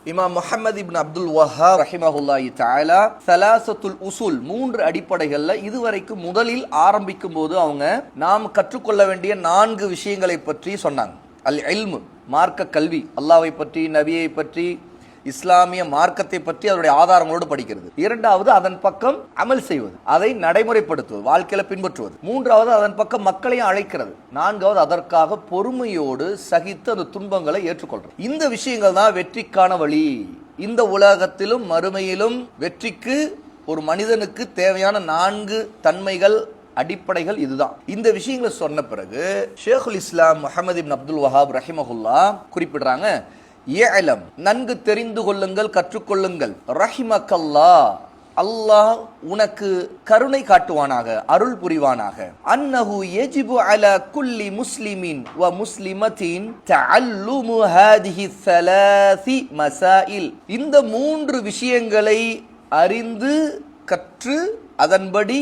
இமாம் முஹம்மது இப்னு அப்துல் வஹாப் ரஹிமஹுல்லாஹி தஆலா ஸலாஸத்துல் உஸூல் 3 அடிப்படைகள்ல இதுவரைக்கும் முதலில் ஆரம்பிக்கும் போது அவங்க நாம் கற்றுக்கொள்ள வேண்டிய 4 விஷயங்களை பற்றி சொன்னாங்க. அல் இல்மு, மார்க்க கல்வி, அல்லாஹ்வை பற்றி, நபியை பற்றி, இஸ்லாமிய மார்க்கத்தை பற்றி அதனுடைய ஆதாரங்களோடு படிக்கிறது. இரண்டாவது அதன் பக்கம் அமல் செய்வது, அதை நடைமுறைப்படுத்துவது, வாழ்க்கையில பின்பற்றுவது. மூன்றாவது அதன் பக்கம் மக்களையும் அழைக்கிறது. நான்காவது அதற்காக பொறுமையோடு சகித்து அந்த துன்பங்களை ஏற்றுக்கொள்றது. இந்த விஷயங்கள் தான் வெற்றிக்கான வழி. இந்த உலகத்திலும் மறுமையிலும் வெற்றிக்கு ஒரு மனிதனுக்கு தேவையான 4 தன்மைகள், அடிப்படைகள் இதுதான். இந்த விஷயங்களை சொன்ன பிறகு ஷேகுல் இஸ்லாம் முஹம்மது இப்னு அப்துல் வஹாப் ரஹிமஹுல்லாஹ் குறிப்பிடுறாங்க, ஏலம், நன்கு தெரிந்து கொள்ளுங்கள், கற்றுக்கொள்ளுங்கள், ரஹிமக்கல்லாஹ், அல்லாஹ் உனக்கு கருணை காட்டுவானாக, அருள் புரிவானாக. அன்னஹு யஜிபு அலா குல்லி முஸ்லிமின் வ முஸ்லிமத்தின் தஅல்லுமு ஹாதிஹி ஸலாசி மசாயில். இந்த 3 விஷயங்களை அறிந்து கற்று அதன்படி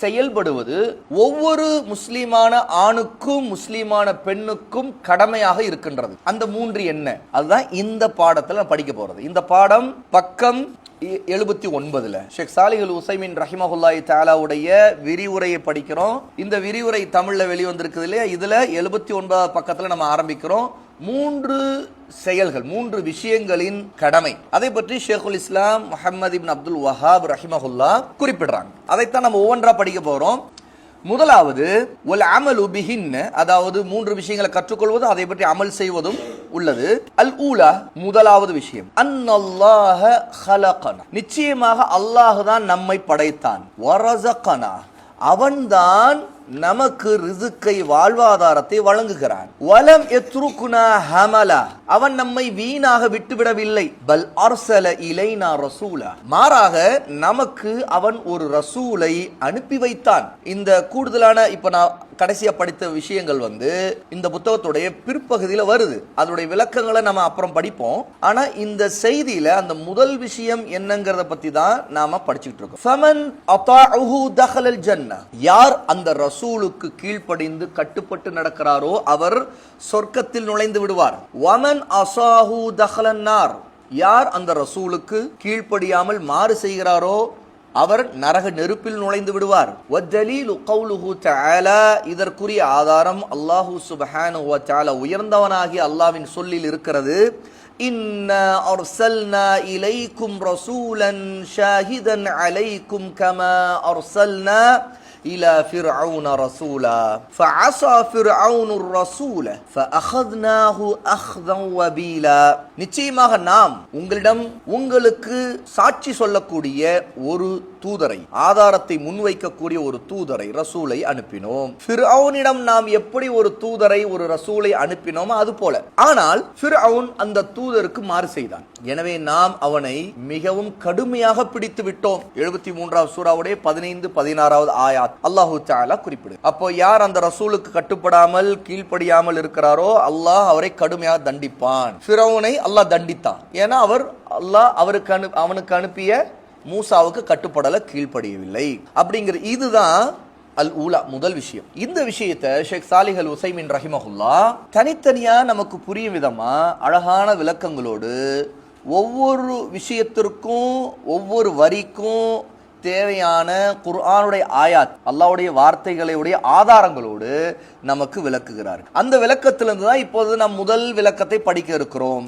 செயல்படுவது ஒவ்வொரு முஸ்லிமான ஆணுக்கும் முஸ்லிமான பெண்ணுக்கும் கடமையாக இருக்கின்றது. அந்த 3 என்ன? அதுதான் இந்த பாடத்துல படிக்க போறது. இந்த பாடம் பக்கம் 79 ஷேக் சாலிஹ் அல் உஸைமீன் ரஹிமஹுல்லாஹி தஆலாவுடைய விரிவுரையை படிக்கிறோம். இந்த விரிவுரை தமிழ்ல வெளிவந்திருக்குது இல்லையா? இதுல 79 பக்கத்துல நம்ம ஆரம்பிக்கிறோம். 3 செயல்கள், 3 விஷயங்களின் கடமை, அதை பற்றி ஷேகுல் இஸ்லாம் முஹம்மது இப்னு அப்துல் வஹாப் ரஹிமஹுல்லாஹ் குறிப்பிடுறாங்க. அதைத்தான் நம்ம ஒவ்வொன்றா படிக்க போறோம். முதலாவது வல் அமலு பிஹின், அதாவது 3 விஷயங்களை கற்றுக்கொள்வது, அதை பற்றி அமல் செய்வதும் உள்ளது. அல் ஊலா, முதலாவது விஷயம், அன்னல்லாஹ ஹலகனா, நிச்சயமாக அல்லாஹ் தான் நம்மை படைத்தான். வரஸகனா, அவன்தான் நமக்கு ரிசுக்கை, வாழ்வாதாரத்தை வழங்குகிறான். வலம் யத்ருகுனா ஹமலா, அவன் நம்மை வீணாக விட்டுவிடவில்லை. பல் அர்சல இலைனா ரசூலா, மாறாக நமக்கு அவன் ஒரு ரசூலை அனுப்பி வைத்தான். இந்த கூடுதலான இப்ப நான் கடைசியா படித்த விஷயங்கள் இந்த புத்தகத்துடைய பிற்பகுதியில வருது. அதனுடைய விளக்கங்களை நம்ம அப்புறம் படிப்போம். ஆனா இந்த செய்தியில அந்த முதல் விஷயம் என்னங்கறத பத்தி தான் நாம படிச்சுட்டு இருக்கோம். ஃபமன் அதாஉஹு தஹலல் ஜன்னah, யார் அந்த ரசூலுக்கு கீழ்ப்படிந்து கட்டுப்பட்டு நடக்கிறாரோ அவர் சொர்க்கத்தில் நுழைந்து விடுவார். வமன் அஸாஹு தஹலன் நார், யார் அந்த ரசூலுக்கு கீழ்ப்படியாமல் மாறு செய்கிறாரோ அவர் நரக நெருப்பில் நுழைந்து விடுவார். வதலீலு கௌலுஹு தஆலா, இதற்குரிய ஆதாரம் அல்லாஹு சுப்ஹானஹு வ தஆலா உயர்ந்தவனாகிய அல்லாஹ்வின் சொல்லில் இருக்கிறது. இன்னா அர்சல்னா இலைக்கும் ரசூலன் ஷாஹிதன் அலைக்கும் கமா அர்சல்னா இலா ஃபிர்அவுன ரசூலா ஃபஅஸா ஃபிர்அவுனுர் ரசூல ஃபஅഖذனாஹு அഖ்தன் வபீலா, நிச்சயமாக நாம் உங்களிடம் உங்களுக்கு சாட்சி சொல்லக்கூடிய ஒரு தூதரை, ஆதாரத்தை முன்வைக்கக்கூடிய ஒரு தூதரை, ரசூலை அனுப்பினோம். ஃபிர்அவுனிடம் நாம் எப்படி ஒரு தூதரை, ஒரு ரசூலை அனுப்பினோமோ அது போல. ஆனால் ஃபிர்அவுன் அந்த தூதருக்கு மாறு செய்தான். எனவே நாம் அவனை மிகவும் கடுமையாக பிடித்து விட்டோம். 73வது சூராவுடைய 15, 16வது ஆயாத் அல்லாஹு தஆலா குறிப்பிடு. அப்போ யார் அந்த ரசூலுக்கு கட்டுப்படாமல் கீழ்ப்படியாமல் இருக்கிறாரோ அல்லாஹ் அவரை கடுமையாக தண்டிப்பான். ஃபிர்அவுனை அல்லாஹ் தண்டித்தான். ஏன்னா அவனுக்கு அனுப்பிய மூசாவுக்கு கட்டுப்படல, கீழ்ப்படியவில்லை. அப்படிங்கிற இதுதான் அல் ஊலா, முதல் விஷயம். இந்த விஷயத்தை ஷேக் சாலிஹ் அல் உஸைமீன் ரஹிமஹுல்லாஹ் தனித்தனியா நமக்கு புரியும் விதமா அழகான விளக்கங்களோடு ஒவ்வொரு விஷயத்திற்கும் ஒவ்வொரு வரிக்கும் தேவையான குர்ஆனுடைய ஆயாத், அல்லாஹ்வுடைய வார்த்தைகளுடைய ஆதாரங்களோடு நமக்கு விளக்குகிறார். அந்த விளக்கத்திலிருந்து தான் இப்போது நாம் முதல் விளக்கத்தை படிக்க இருக்கிறோம்.